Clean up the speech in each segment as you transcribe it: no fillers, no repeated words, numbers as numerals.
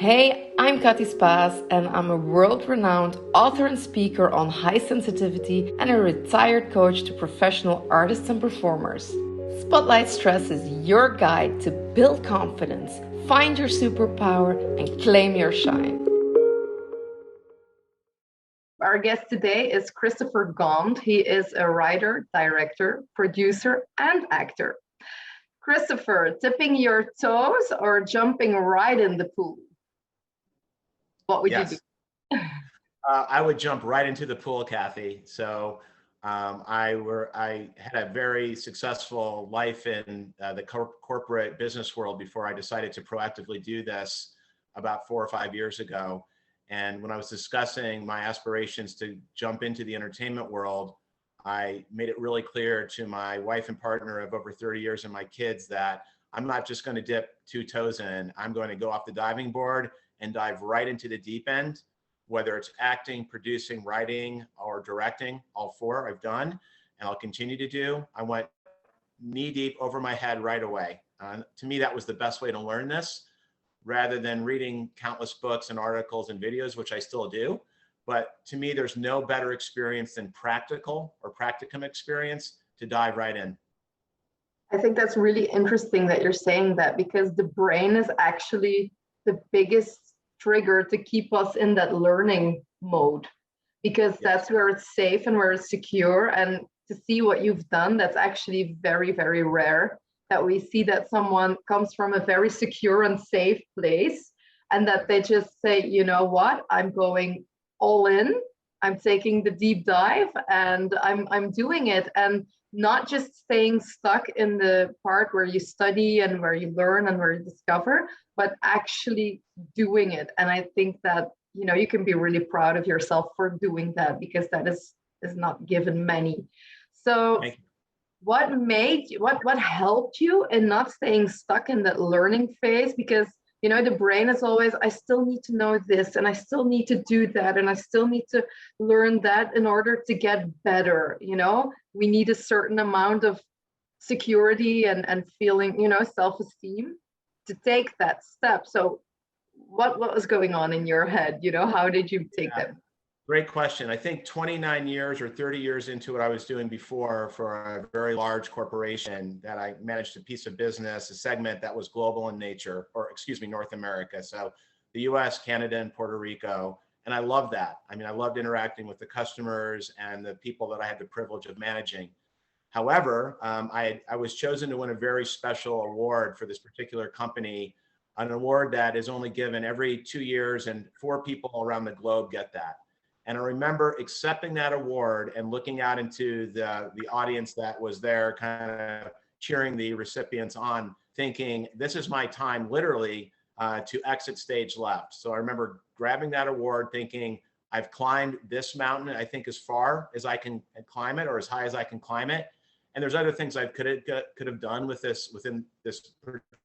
Hey, I'm Cathy Spaas, and I'm a world-renowned author and speaker on high sensitivity and a retired coach to professional artists and performers. Spotlight Stress is your guide to build confidence, find your superpower, and claim your shine. Our guest today is Christopher Gaunt. He is a writer, director, producer, and actor. Christopher, tipping your toes or jumping right in the pool? What would you do? Yes. I would jump right into the pool, Cathy. So I had a very successful life in the corporate business world before I decided to proactively do this about 4 or 5 years ago. And when I was discussing my aspirations to jump into the entertainment world, I made it really clear to my wife and partner of over 30 years and my kids that I'm not just going to dip 2 toes in. I'm going to go off the diving board and dive right into the deep end, whether it's acting, producing, writing, or directing. All four I've done and I'll continue to do. I went knee deep over my head right away. To me, that was the best way to learn this, rather than reading countless books and articles and videos, which I still do. But to me, there's no better experience than practical or practicum experience to dive right in. I think that's really interesting that you're saying that, because the brain is actually the biggest trigger to keep us in that learning mode, because that's where it's safe and where it's secure. And to see what you've done, that's actually very, very rare, that we see that someone comes from a very secure and safe place and that they just say, you know what, I'm going all in, I'm taking the deep dive, and I'm doing it. And not just staying stuck in the part where you study and where you learn and where you discover, but actually doing it. And I think that, you know, you can be really proud of yourself for doing that, because that is not given many. So what made you, what helped you in not staying stuck in that learning phase? Because, you know, the brain is always, I still need to know this and I still need to do that and I still need to learn that in order to get better. You know, we need a certain amount of security and feeling, you know, self-esteem to take that step. So what was going on in your head? You know, how did you take that? Great question. I think 29 years or 30 years into what I was doing before for a very large corporation, that I managed a piece of business, a segment that was global in nature, or excuse me, North America. So the US, Canada, and Puerto Rico. And I loved that. I mean, I loved interacting with the customers and the people that I had the privilege of managing. However, I was chosen to win a very special award for this particular company, an award that is only given every 2 years, and 4 people around the globe get that. And I remember accepting that award and looking out into the audience that was there, kind of cheering the recipients on, thinking, this is my time, literally, to exit stage left. So I remember grabbing that award, thinking, I've climbed this mountain, I think, as far as I can climb it, or as high as I can climb it. And there's other things I could have done within this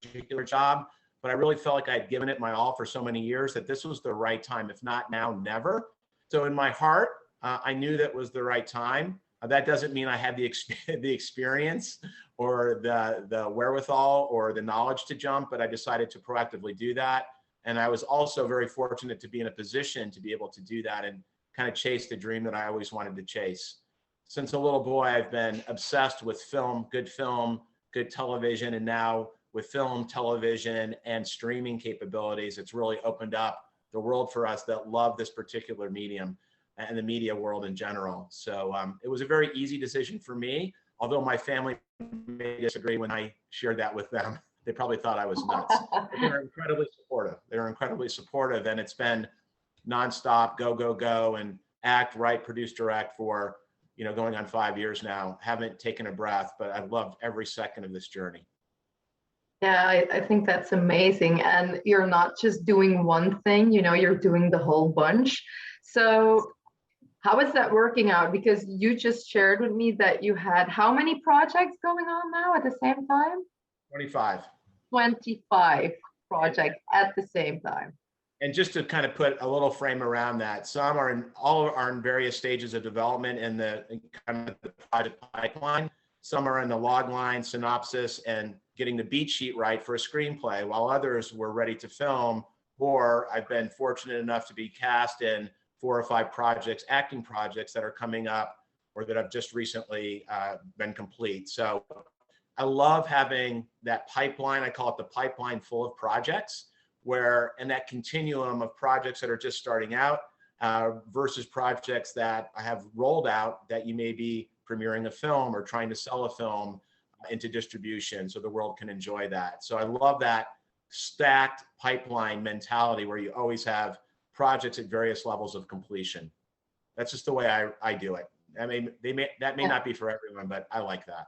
particular job, but I really felt like I'd given it my all for so many years that this was the right time. If not now, never. So in my heart, I knew that was the right time. That doesn't mean I had the experience or the wherewithal or the knowledge to jump, but I decided to proactively do that. And I was also very fortunate to be in a position to be able to do that and kind of chase the dream that I always wanted to chase. Since a little boy, I've been obsessed with film, good television, and now with film, television, and streaming capabilities, it's really opened up the world for us that love this particular medium and the media world in general. So it was a very easy decision for me, although my family may disagree when I shared that with them. They probably thought I was nuts. They were incredibly supportive. They were incredibly supportive, and it's been nonstop, go, and act, write, produce, direct for, you know, going on 5 years now. Haven't taken a breath, but I've loved every second of this journey. Yeah, I think that's amazing. And you're not just doing one thing, you know, you're doing the whole bunch. So how is that working out? Because you just shared with me that you had how many projects going on now at the same time? 25. 25 projects at the same time. And just to kind of put a little frame around that, all are in various stages of development in kind of the project pipeline. Some are in the log line, synopsis, and getting the beat sheet right for a screenplay, while others were ready to film or I've been fortunate enough to be cast in 4 or 5 projects, acting projects that are coming up or that have just recently been complete. So I love having that pipeline. I call it the pipeline full of projects, where in that continuum of projects that are just starting out versus projects that I have rolled out, that you may be premiering a film or trying to sell a film into distribution so the world can enjoy that. So I love that stacked pipeline mentality where you always have projects at various levels of completion. That's just the way I do it. I mean, that may not be for everyone, but I like that.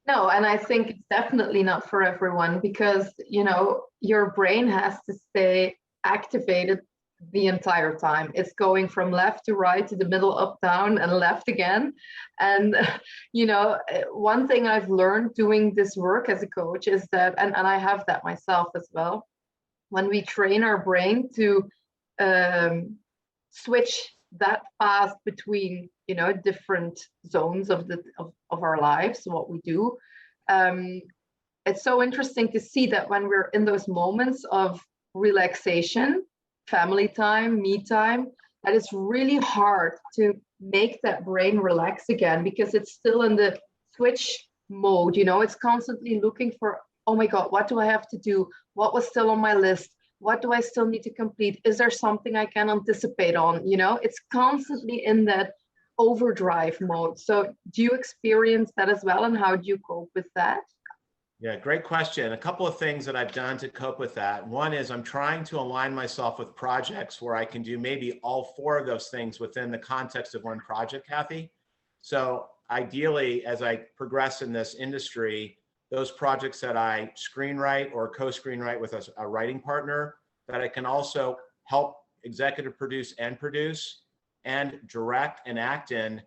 No, and I think it's definitely not for everyone because, you know, your brain has to stay activated the entire time. It's going from left to right to the middle, up, down, and left again. And, you know, one thing I've learned doing this work as a coach is that, and I have that myself as well, when we train our brain to switch that fast between, you know, different zones of our lives, what we do, it's so interesting to see that when we're in those moments of relaxation, family time, me time, that it's really hard to make that brain relax again because it's still in the switch mode. You know, it's constantly looking for, oh my God, what do I have to do? What was still on my list? What do I still need to complete? Is there something I can anticipate on? You know, it's constantly in that overdrive mode. So do you experience that as well? And how do you cope with that? Yeah, great question. A couple of things that I've done to cope with that. One is I'm trying to align myself with projects where I can do maybe all 4 of those things within the context of one project, Cathy. So ideally, as I progress in this industry, those projects that I screenwrite or co-screenwrite with a writing partner, that I can also help executive produce and direct and act in,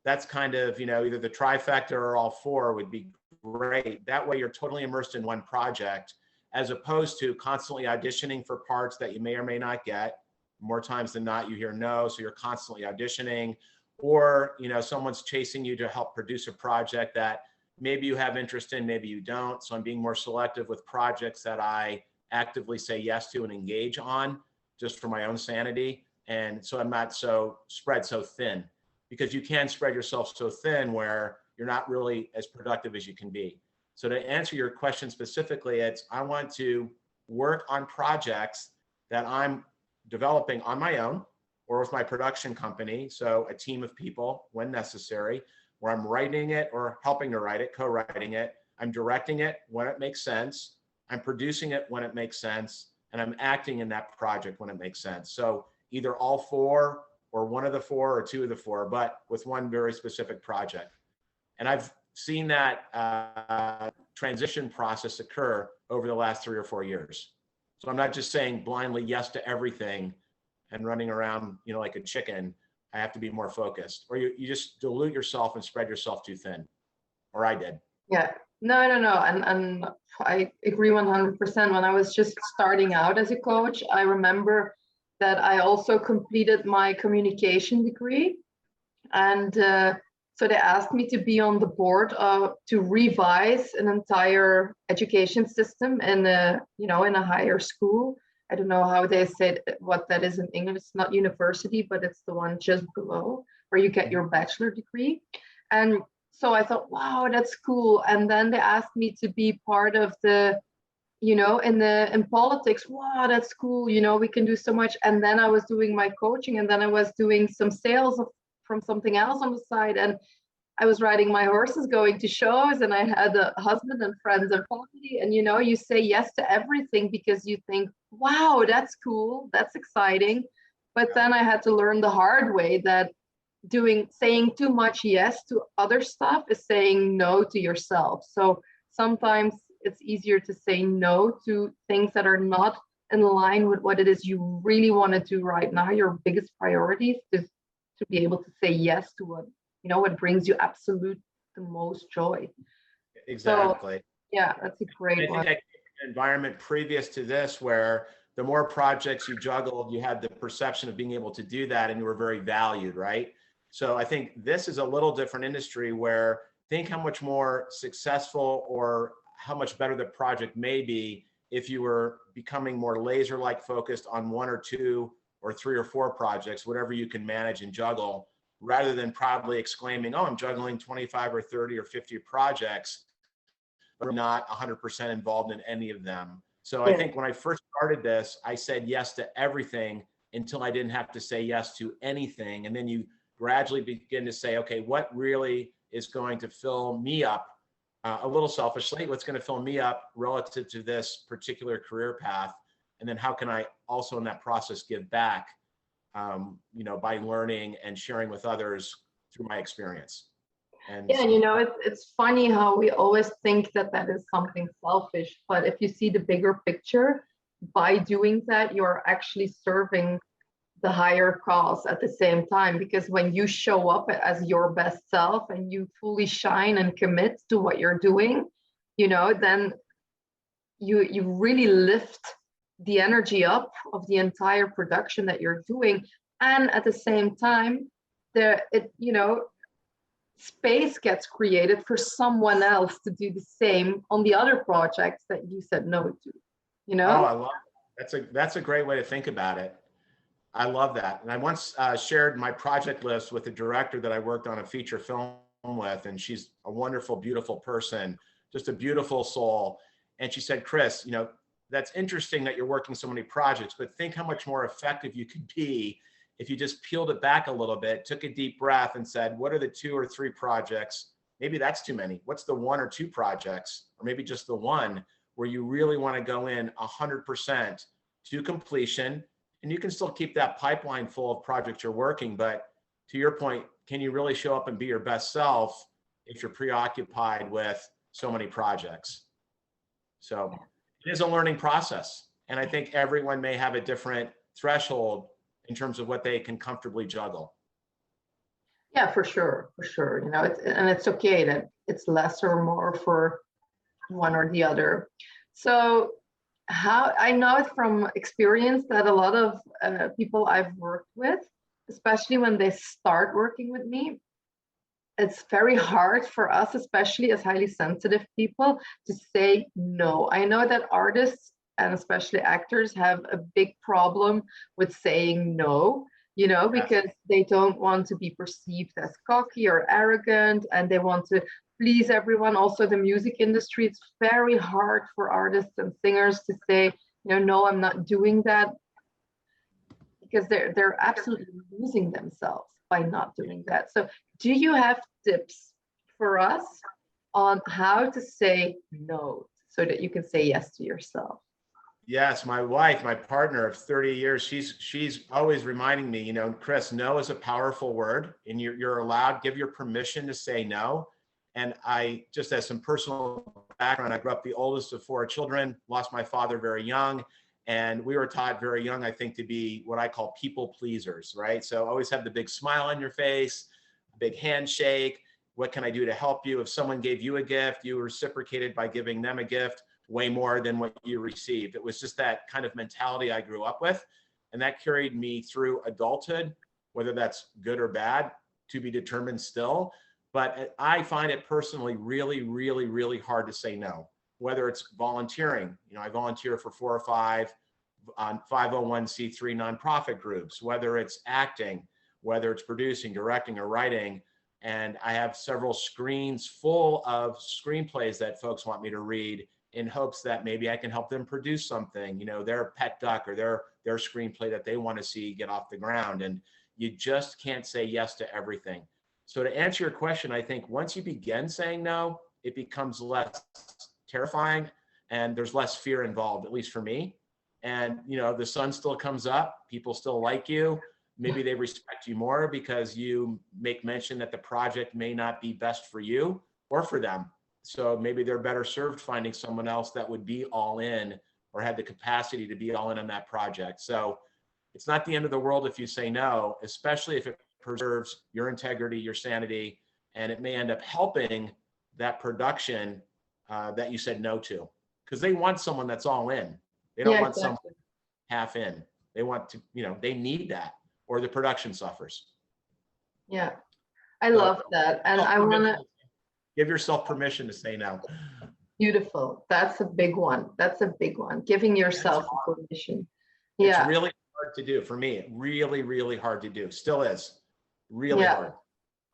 that's kind of, you know, either the trifecta or all 4 would be great. That way you're totally immersed in one project, as opposed to constantly auditioning for parts that you may or may not get. More times than not, you hear no, so you're constantly auditioning. Or, you know, someone's chasing you to help produce a project that maybe you have interest in, maybe you don't. So I'm being more selective with projects that I actively say yes to and engage on, just for my own sanity. And so I'm not so spread so thin, because you can spread yourself so thin where you're not really as productive as you can be. So to answer your question specifically, it's I want to work on projects that I'm developing on my own or with my production company, so a team of people when necessary, where I'm writing it or helping to write it, co-writing it. I'm directing it when it makes sense. I'm producing it when it makes sense. And I'm acting in that project when it makes sense. So either all 4 or one of the 4 or 2 of the 4, but with one very specific project. And I've seen that transition process occur over the last 3 or 4 years. So I'm not just saying blindly yes to everything and running around, you know, like a chicken. I have to be more focused, or you just dilute yourself and spread yourself too thin, or I did. Yeah, no. And I agree 100%. When I was just starting out as a coach, I remember that I also completed my communication degree. And so they asked me to be on the board to revise an entire education system in a, you know, in a higher school. I don't know how they said what that is in English. It's not university, but it's the one just below where you get your bachelor degree. And so I thought, wow, that's cool. And then they asked me to be part of the, you know, in politics. Wow, that's cool. You know, we can do so much. And then I was doing my coaching, and then I was doing some sales from something else on the side. And I was riding my horses, going to shows, and I had a husband and friends and family. And, you know, you say yes to everything because you think, wow, that's cool. That's exciting. But then I had to learn the hard way that saying too much yes to other stuff is saying no to yourself. So sometimes it's easier to say no to things that are not in line with what it is you really want to do right now, your biggest priorities, is to be able to say yes to what, you know, what brings you absolute the most joy. Exactly. So, yeah, that's a great one. I think an environment previous to this where the more projects you juggled, you had the perception of being able to do that and you were very valued, right? So I think this is a little different industry where think how much more successful or how much better the project may be if you were becoming more laser-like focused on 1 or 2 or 3 or 4 projects, whatever you can manage and juggle, rather than proudly exclaiming, oh, I'm juggling 25 or 30 or 50 projects, but I'm not 100% involved in any of them. So I think when I first started this, I said yes to everything until I didn't have to say yes to anything. And then you gradually begin to say, okay, what really is going to fill me up a little selfishly, what's going to fill me up relative to this particular career path? And then how can I also in that process give back, by learning and sharing with others through my experience. And it's funny how we always think that that is something selfish, but if you see the bigger picture, by doing that, you're actually serving the higher cause at the same time, because when you show up as your best self and you fully shine and commit to what you're doing, then you really lift the energy up of the entire production that you're doing. And at the same time, space gets created for someone else to do the same on the other projects that you said no to. Oh, I love it. That's a great way to think about it. I love that. And I once shared my project list with a director that I worked on a feature film with, and she's a wonderful, beautiful person, just a beautiful soul. And she said, Chris, that's interesting that you're working so many projects, but think how much more effective you could be if you just peeled it back a little bit, took a deep breath and said, what are the 2 or 3 projects? Maybe that's too many. What's the 1 or 2 projects, or maybe just the one where you really want to go in 100% to completion? And you can still keep that pipeline full of projects you're working. But to your point, can you really show up and be your best self if you're preoccupied with so many projects? So it is a learning process. And I think everyone may have a different threshold in terms of what they can comfortably juggle. Yeah, for sure. It's okay that it's less or more for one or the other. So how I know it from experience that a lot of people I've worked with, especially when they start working with me, it's very hard for us, especially as highly sensitive people, to say no. I know that artists and especially actors have a big problem with saying no, because they don't want to be perceived as cocky or arrogant, and they want to please everyone. Also, the music industry, it's very hard for artists and singers to say, no, I'm not doing that, because they're absolutely losing themselves by not doing that. So do you have tips for us on how to say no so that you can say yes to yourself? Yes, my wife, my partner of 30 years, she's always reminding me, Chris, no is a powerful word, and you're allowed, give your permission to say no. And I just, as some personal background, I grew up the oldest of 4 children, lost my father very young. And we were taught very young, I think, to be what I call people pleasers, right? So always have the big smile on your face, a big handshake. What can I do to help you? If someone gave you a gift, you reciprocated by giving them a gift way more than what you received. It was just that kind of mentality I grew up with. And that carried me through adulthood, whether that's good or bad, to be determined still. But I find it personally really, really, really hard to say no, whether it's volunteering. I volunteer for 4 or 5 on 501c3 nonprofit groups, whether it's acting, whether it's producing, directing, or writing. And I have several screens full of screenplays that folks want me to read in hopes that maybe I can help them produce something, their pet duck or their screenplay that they want to see get off the ground. And you just can't say yes to everything. So to answer your question, I think once you begin saying no, it becomes less terrifying and there's less fear involved, at least for me. And, the sun still comes up, people still like you. Maybe they respect you more because you make mention that the project may not be best for you or for them. So maybe they're better served finding someone else that would be all in or had the capacity to be all in on that project. So it's not the end of the world if you say no, especially if it preserves your integrity, your sanity, and it may end up helping that production that you said no to. Because they want someone that's all in. They don't want someone half in. They want to, they need that or the production suffers. Yeah, I love that. And I want to give yourself permission to say no. Beautiful. That's a big one. That's a big one. Giving yourself permission. It's Yeah. really hard to do for me. Really, really hard to do. Still is. Really Yeah. hard.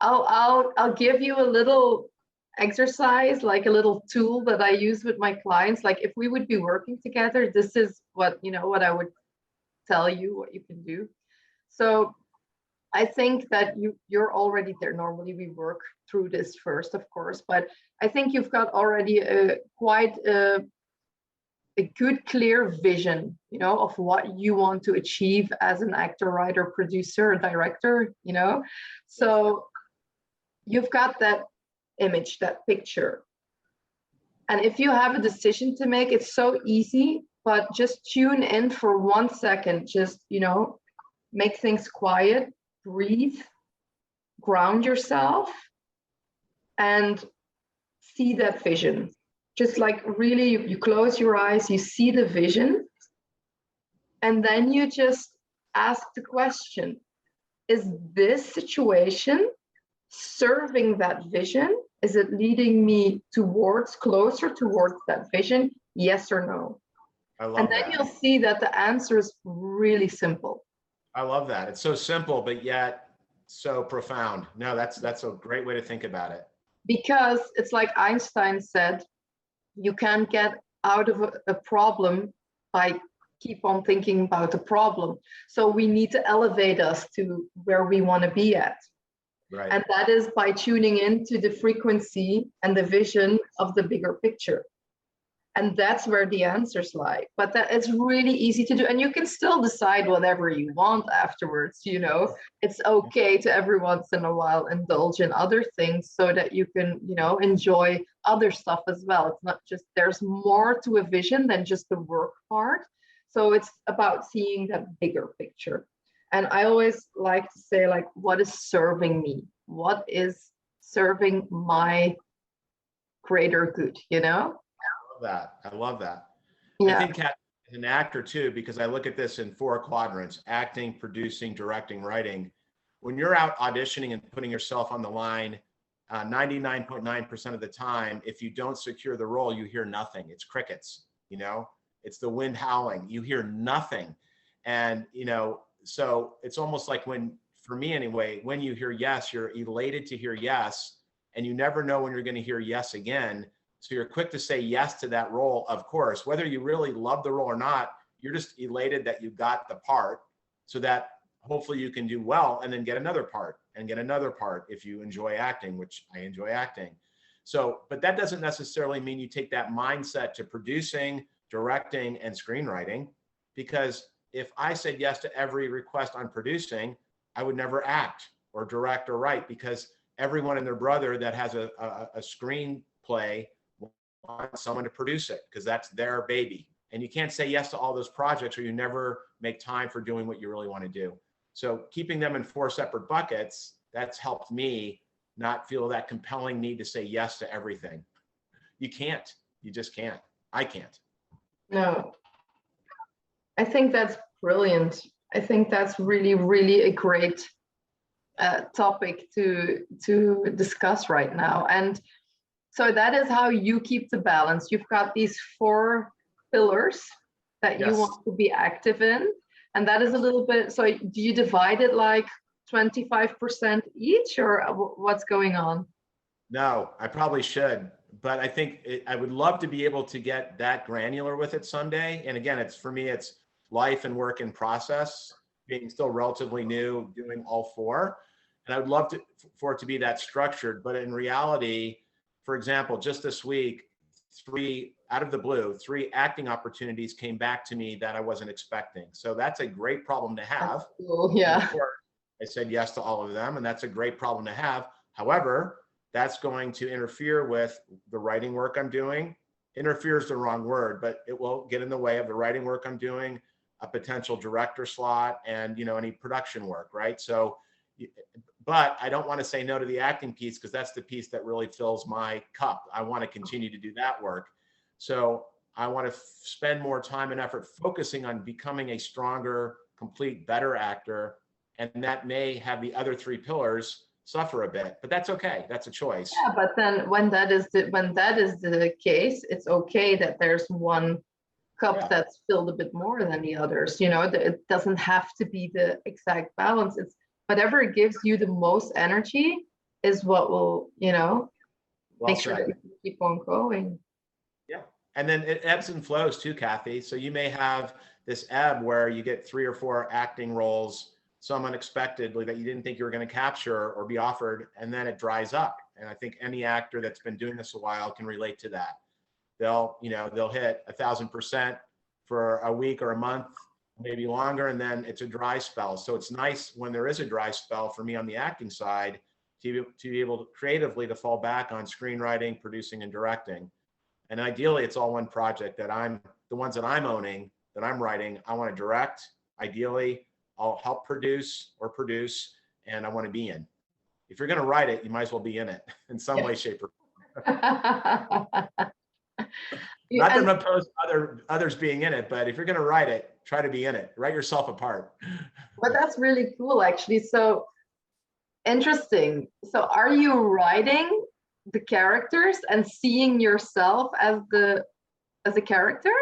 I'll give you a little exercise, like a little tool that I use with my clients. Like if we would be working together, this is what, what I would tell you what you can do. So I think that you're already there. Normally we work through this first, of course, but I think you've got already quite a good, clear vision, of what you want to achieve as an actor, writer, producer, director, So you've got that image, that picture. And if you have a decision to make, it's so easy, but just tune in for 1 second. Just, make things quiet, breathe, ground yourself, and see that vision. Just like really, you close your eyes, you see the vision, and then you just ask the question, is this situation serving that vision? Is it leading me closer towards that vision? Yes or no? I love And then that. you'll see that the answer is really simple. I love that. It's so simple, but yet so profound. No, that's a great way to think about it. Because it's like Einstein said, you can't get out of a problem by keep on thinking about the problem. So we need to elevate us to where we want to be at. Right. And that is by tuning into the frequency and the vision of the bigger picture. And that's where the answers lie. But that it's really easy to do. And you can still decide whatever you want afterwards, It's okay to every once in a while indulge in other things so that you can, enjoy other stuff as well. It's not just, there's more to a vision than just the work part. So it's about seeing that bigger picture. And I always like to say, like, what is serving me? What is serving my greater good, I love that. Yeah. I think as an actor too, because I look at this in 4 quadrants: acting, producing, directing, writing. When you're out auditioning and putting yourself on the line, 99.9% of the time, if you don't secure the role, you hear nothing. It's crickets, it's the wind howling. You hear nothing. And, so it's almost like for me anyway, when you hear yes, you're elated to hear yes, and you never know when you're going to hear yes again. So you're quick to say yes to that role, of course. Whether you really love the role or not, you're just elated that you got the part, so that hopefully you can do well and then get another part and get another part if you enjoy acting, which I enjoy acting. So, but that doesn't necessarily mean you take that mindset to producing, directing, and screenwriting, because if I said yes to every request on producing, I would never act or direct or write, because everyone and their brother that has a screenplay want someone to produce it because that's their baby. And you can't say yes to all those projects or you never make time for doing what you really want to do. So keeping them in 4 separate buckets, that's helped me not feel that compelling need to say yes to everything. You can't. You just can't. I can't. No. I think that's brilliant. I think that's really, really a great topic to discuss right now. And so that is how you keep the balance. You've got these 4 pillars that you want to be active in. And that is a little bit, so do you divide it like 25% each, or what's going on? No, I probably should. But I think I would love to be able to get that granular with it someday. And again, for me, it's life and work in process, being still relatively new, doing all 4. And I would love for it to be that structured. But in reality, for example, just this week, 3 out of the blue, 3 acting opportunities came back to me that I wasn't expecting. So that's a great problem to have. Cool. Yeah. Of course, I said yes to all of them, and that's a great problem to have. However, that's going to interfere with the writing work I'm doing. Interfere is the wrong word, but it will get in the way of the writing work I'm doing, a potential director slot, and any production work, right? So, but I don't want to say no to the acting piece, because that's the piece that really fills my cup. I want to continue to do that work. So I want to spend more time and effort focusing on becoming a stronger, complete, better actor. And that may have the other 3 pillars suffer a bit, but that's okay. That's a choice. Yeah, but then when that is the case, it's okay that there's one cup Yeah. that's filled a bit more than the others. You know, it doesn't have to be the exact balance. It's whatever gives you the most energy is what will, you know, Well make sure that said. you can keep on going. Yeah. And then it ebbs and flows too, Cathy. So you may have this ebb where you get 3 or 4 acting roles, some unexpectedly that you didn't think you were going to capture or be offered, and then it dries up. And I think any actor that's been doing this a while can relate to that. They'll hit 1,000% for a week or a month, maybe longer, and then it's a dry spell. So it's nice when there is a dry spell for me on the acting side to be able to creatively to fall back on screenwriting, producing, and directing. And ideally, it's all one project the ones that I'm owning, that I'm writing, I want to direct. Ideally, I'll help produce, and I want to be in. If you're going to write it, you might as well be in it in some way, shape, or form. Not that I'm opposed to others being in it, but if you're going to write it, try to be in it. Write yourself apart. But that's really cool, actually. So interesting. So are you writing the characters and seeing yourself as a character?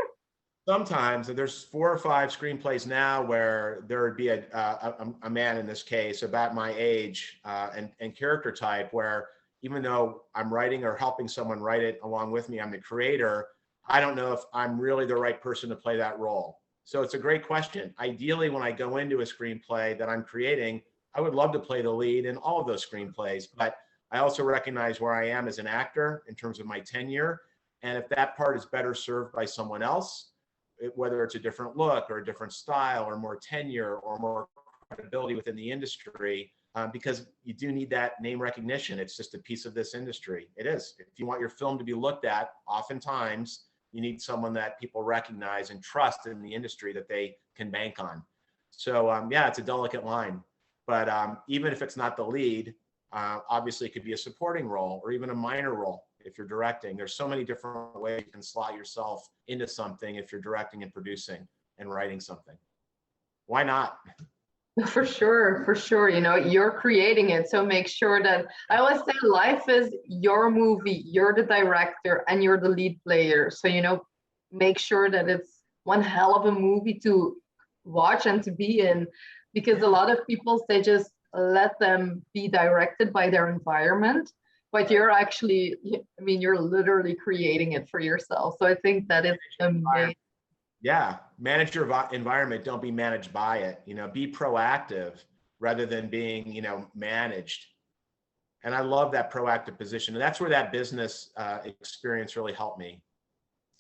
Sometimes there's 4 or 5 screenplays now where there would be a man in this case about my age and character type, where even though I'm writing or helping someone write it along with me, I'm the creator, I don't know if I'm really the right person to play that role. So it's a great question. Ideally, when I go into a screenplay that I'm creating, I would love to play the lead in all of those screenplays, but I also recognize where I am as an actor in terms of my tenure. And if that part is better served by someone else, whether it's a different look or a different style or more tenure or more credibility within the industry, because you do need that name recognition. It's just a piece of this industry. It is. If you want your film to be looked at, oftentimes you need someone that people recognize and trust in the industry that they can bank on. So yeah, it's a delicate line. But even if it's not the lead, obviously it could be a supporting role or even a minor role. If you're directing, there's so many different ways you can slot yourself into something if you're directing and producing and writing something. Why not? For sure. You know, you're creating it. So make sure that I always say life is your movie, you're the director and you're the lead player. So, you know, make sure that it's one hell of a movie to watch and to be in, because a lot of people, they just let them be directed by their environment. But you're actually, I mean, you're literally creating it for yourself. So I think that is amazing. Yeah, manage your environment. Don't be managed by it. You know, be proactive rather than being, managed. And I love that proactive position. And that's where that business experience really helped me.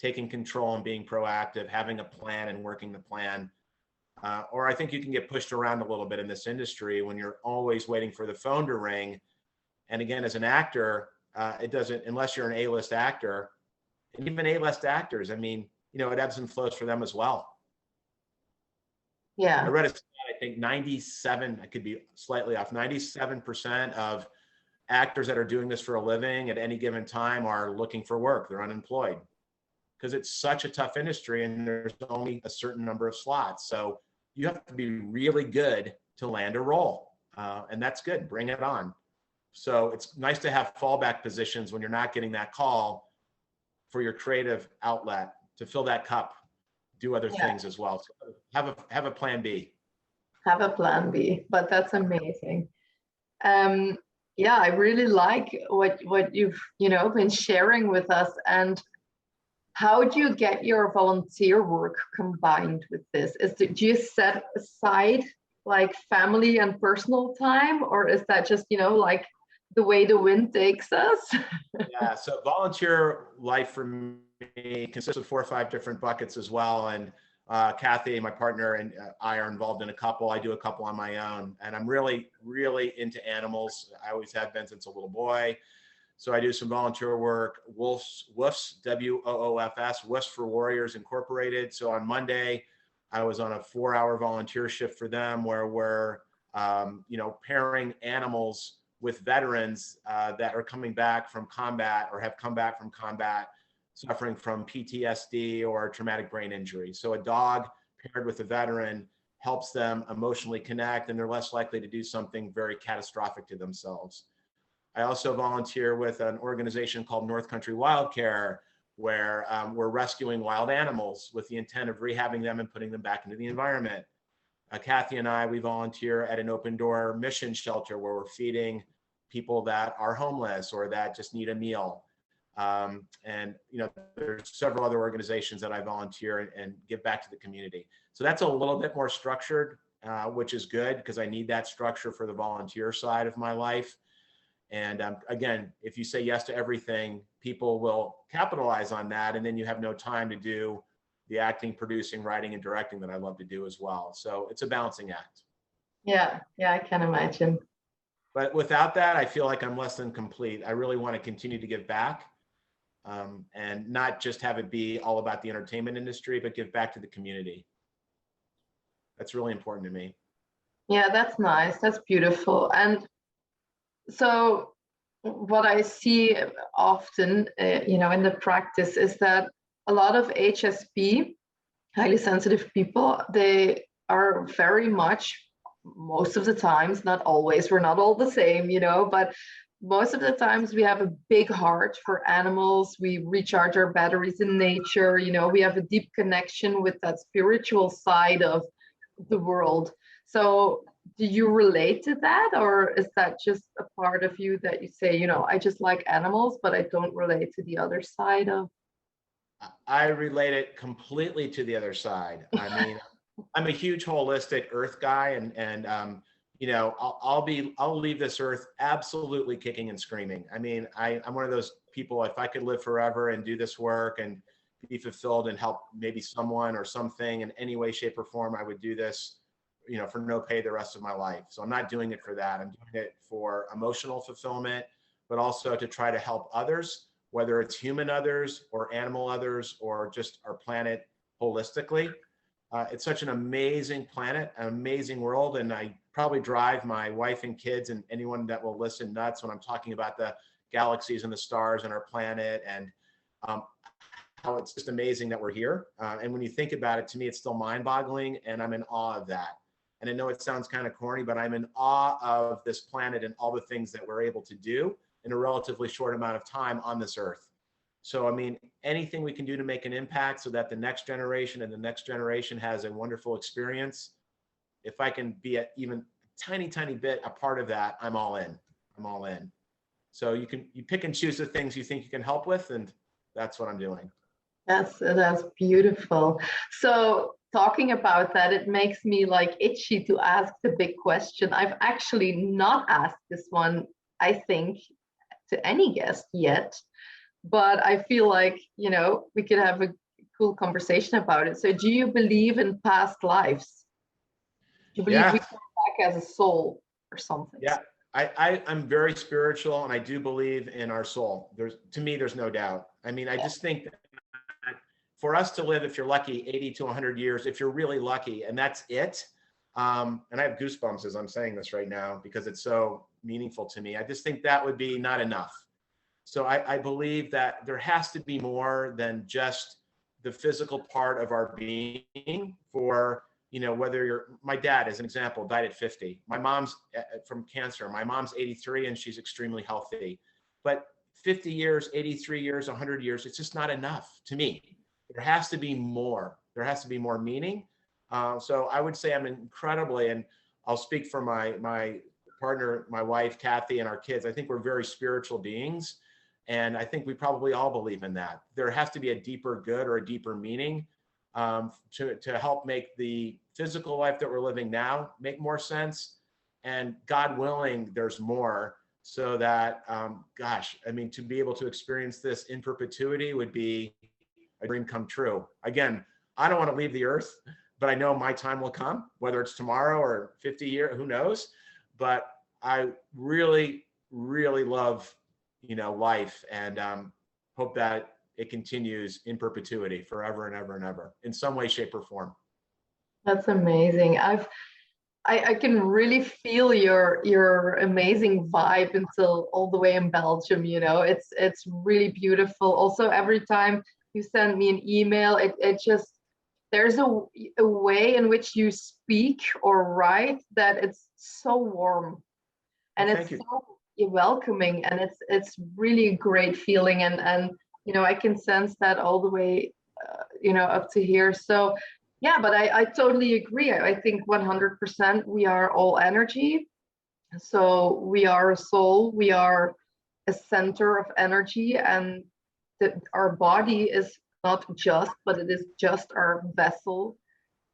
Taking control and being proactive, having a plan and working the plan. Or I think you can get pushed around a little bit in this industry when you're always waiting for the phone to ring. And again, as an actor, it doesn't, unless you're an A-list actor, and even A-list actors, I mean, it ebbs and flows for them as well. Yeah. I read a stat, I think 97, I could be slightly off, 97% of actors that are doing this for a living at any given time are looking for work. They're unemployed because it's such a tough industry and there's only a certain number of slots. So you have to be really good to land a role. And that's good. Bring it on. So it's nice to have fallback positions when you're not getting that call for your creative outlet to fill that cup, do other things as well. So have a plan B. Have a plan B, but that's amazing. Yeah, I really like what you've been sharing with us. And how do you get your volunteer work combined with this? Do you set aside like family and personal time, or is that just like the way the wind takes us? Yeah, so volunteer life for me consists of 4 or 5 different buckets as well. And Cathy, my partner, and I are involved in a couple. I do a couple on my own, and I'm really, really into animals. I always have been since a little boy. So I do some volunteer work. WOOFS, WOOFS, WOOFS for Warriors Incorporated. So on Monday, I was on a 4-hour volunteer shift for them where we're, pairing animals with veterans that are coming back from combat or have come back from combat, suffering from PTSD or traumatic brain injury. So a dog paired with a veteran helps them emotionally connect, and they're less likely to do something very catastrophic to themselves. I also volunteer with an organization called North Country Wild Care, where we're rescuing wild animals with the intent of rehabbing them and putting them back into the environment. Cathy and I, we volunteer at an open door mission shelter where we're feeding people that are homeless or that just need a meal. And there's several other organizations that I volunteer and give back to the community. So that's a little bit more structured, which is good because I need that structure for the volunteer side of my life. And again, if you say yes to everything, people will capitalize on that, and then you have no time to do the acting, producing, writing, and directing that I love to do as well. So it's a balancing act. Yeah, I can imagine. But without that, I feel like I'm less than complete. I really want to continue to give back, and not just have it be all about the entertainment industry, but give back to the community. That's really important to me. Yeah, that's nice. That's beautiful. And so what I see often, in the practice is that a lot of HSP, highly sensitive people, they are very much, most of the times, not always, we're not all the same, but most of the times we have a big heart for animals. We recharge our batteries in nature. We have a deep connection with that spiritual side of the world. So do you relate to that, or is that just a part of you that you say, I just like animals, but I don't relate to the other side of? I relate it completely to the other side. I mean, I'm a huge holistic earth guy, and I'll leave this earth absolutely kicking and screaming. I mean, I'm one of those people, if I could live forever and do this work and be fulfilled and help maybe someone or something in any way, shape, or form, I would do this, for no pay the rest of my life. So I'm not doing it for that. I'm doing it for emotional fulfillment, but also to try to help others, whether it's human others or animal others or just our planet holistically. It's such an amazing planet, an amazing world. And I probably drive my wife and kids and anyone that will listen nuts when I'm talking about the galaxies and the stars and our planet, and how it's just amazing that we're here. And when you think about it, to me, it's still mind-boggling, and I'm in awe of that. And I know it sounds kind of corny, but I'm in awe of this planet and all the things that we're able to do in a relatively short amount of time on this earth. So, I mean, anything we can do to make an impact so that the next generation and the next generation has a wonderful experience, if I can be even tiny bit a part of that, I'm all in. I'm all in. So you pick and choose the things you think you can help with, and that's what I'm doing. That's beautiful. So talking about that, it makes me like itchy to ask the big question. I've actually not asked this one, I think, to any guest yet, but I feel like, we could have a cool conversation about it. So do you believe in past lives? Do you believe we come back as a soul or something? Yeah, I'm very spiritual, and I do believe in our soul. To me, there's no doubt. I mean, I just think that for us to live, if you're lucky, 80 to 100 years, if you're really lucky, and that's it. And I have goosebumps as I'm saying this right now because it's so meaningful to me. I just think that would be not enough. So I believe that there has to be more than just the physical part of our being. For, whether my dad, as an example, died at 50. My mom's from cancer. My mom's 83 and she's extremely healthy. But 50 years, 83 years, 100 years, it's just not enough to me. There has to be more. There has to be more meaning. So I would say I'm incredibly, and I'll speak for my partner, my wife, Cathy, and our kids. I think we're very spiritual beings. And I think we probably all believe in that. There has to be a deeper good or a deeper meaning to help make the physical life that we're living now make more sense. And God willing, there's more, so that, to be able to experience this in perpetuity would be a dream come true. Again, I don't want to leave the earth, but I know my time will come, whether it's tomorrow or 50 years, who knows? But I really, really love, life, and hope that it continues in perpetuity, forever and ever and ever, in some way, shape, or form. That's amazing. I can really feel your amazing vibe until all the way in Belgium. It's really beautiful. Also, every time you send me an email, it just there's a way in which you speak or write that it's so warm, and Well, it's thank you. so welcoming, and it's really a great feeling, and I can sense that all the way up to here. So yeah, but I totally agree. I think 100% we are all energy. So we are a soul, we are a center of energy, and our body is not just, but it is just our vessel,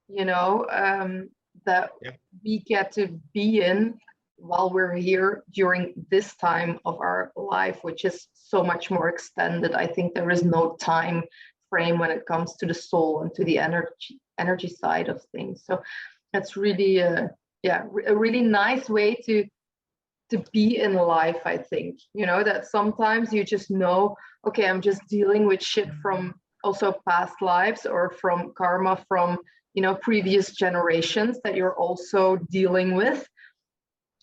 that Yeah. we get to be in while we're here during this time of our life, which is so much more extended. I think there is no time frame when it comes to the soul and to the energy side of things. So that's really a really nice way to be in life. I think that sometimes you just know, okay, I'm just dealing with shit from also past lives or from karma from previous generations that you're also dealing with,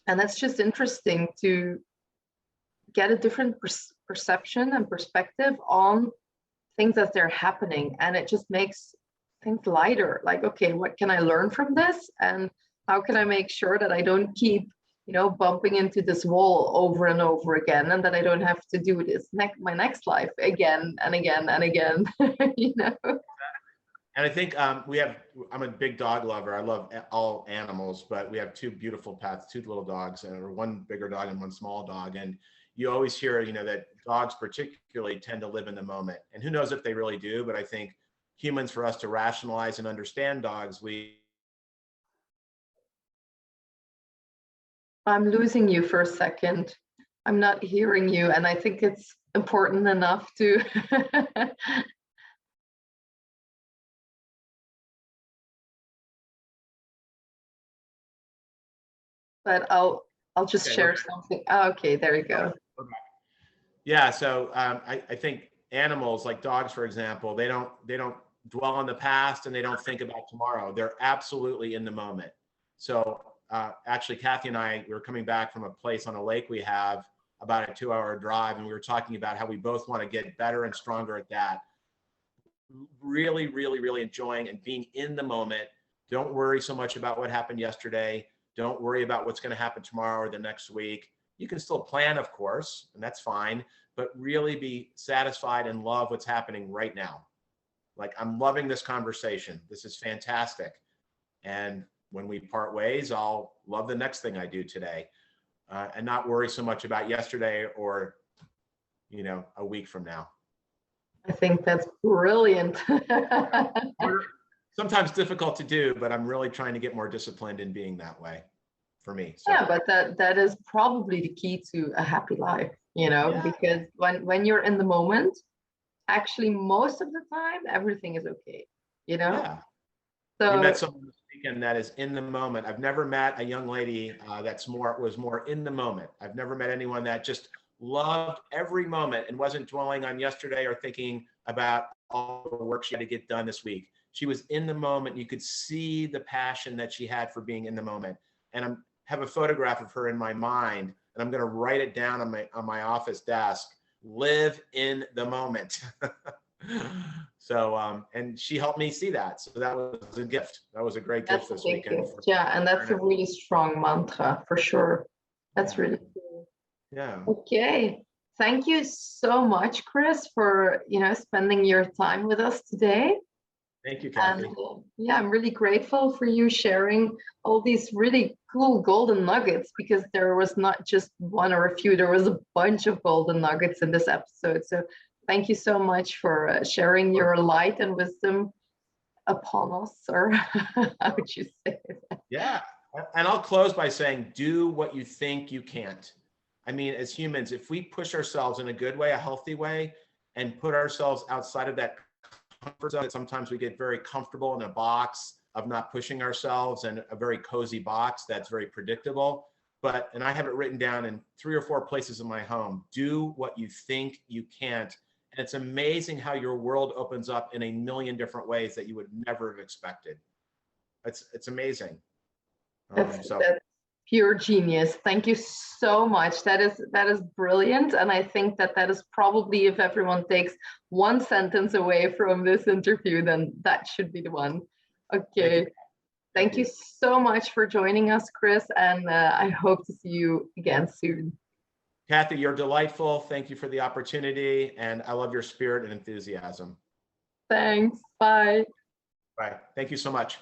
and that's just interesting to get a different perception and perspective on things as they're happening, and it just makes things lighter. Like, okay, what can I learn from this, and how can I make sure that I don't keep bumping into this wall over and over again, and that I don't have to do this my next life again and again and again. And I think I'm a big dog lover. I love all animals, but we have two beautiful pets, two little dogs, or one bigger dog and one small dog. And you always hear, that dogs particularly tend to live in the moment. And who knows if they really do, but I think humans, for us to rationalize and understand dogs, I'm losing you for a second. I'm not hearing you, and I think it's important enough to but I'll just share something. Oh, okay, there you go. Yeah, so I think animals like dogs, for example, they don't dwell on the past and they don't think about tomorrow. They're absolutely in the moment. So actually, Cathy and I, we were coming back from a place on a lake we have about a 2-hour drive, and we were talking about how we both want to get better and stronger at that. Really, really, really enjoying and being in the moment. Don't worry so much about what happened yesterday. Don't worry about what's going to happen tomorrow or the next week. You can still plan, of course, and that's fine, but really be satisfied and love what's happening right now. Like, I'm loving this conversation. This is fantastic. And when we part ways, I'll love the next thing I do today, and not worry so much about yesterday or, a week from now. I think that's brilliant. Sometimes difficult to do, but I'm really trying to get more disciplined in being that way for me. So. Yeah, but that is probably the key to a happy life, because when you're in the moment, actually most of the time everything is okay, Yeah. So we met someone this weekend that is in the moment. I've never met a young lady was more in the moment. I've never met anyone that just loved every moment and wasn't dwelling on yesterday or thinking about all the work she had to get done this week. She was in the moment. You could see the passion that she had for being in the moment. And I have a photograph of her in my mind, and I'm going to write it down on my office desk. Live in the moment. So, and she helped me see that. So that was a gift. That was a great gift this weekend. Yeah, and that's a really strong mantra for sure. That's really cool. Yeah. Okay. Thank you so much, Chris, for spending your time with us today. Thank you, Cathy. And yeah, I'm really grateful for you sharing all these really cool golden nuggets, because there was not just one or a few, there was a bunch of golden nuggets in this episode. So thank you so much for sharing your light and wisdom upon us, or how would you say that? Yeah. And I'll close by saying, do what you think you can't. I mean, as humans, if we push ourselves in a good way, a healthy way, and put ourselves outside of that comfort zone, sometimes we get very comfortable in a box of not pushing ourselves, and a very cozy box that's very predictable. And I have it written down in 3 or 4 places in my home. Do what you think you can't. And it's amazing how your world opens up in a million different ways that you would never have expected. It's amazing. That's pure genius. Thank you so much. That is brilliant. And I think that is probably, if everyone takes one sentence away from this interview, then that should be the one. Okay. Thank you so much for joining us, Chris. And I hope to see you again soon. Cathy, you're delightful. Thank you for the opportunity. And I love your spirit and enthusiasm. Thanks. Bye. Bye. Thank you so much.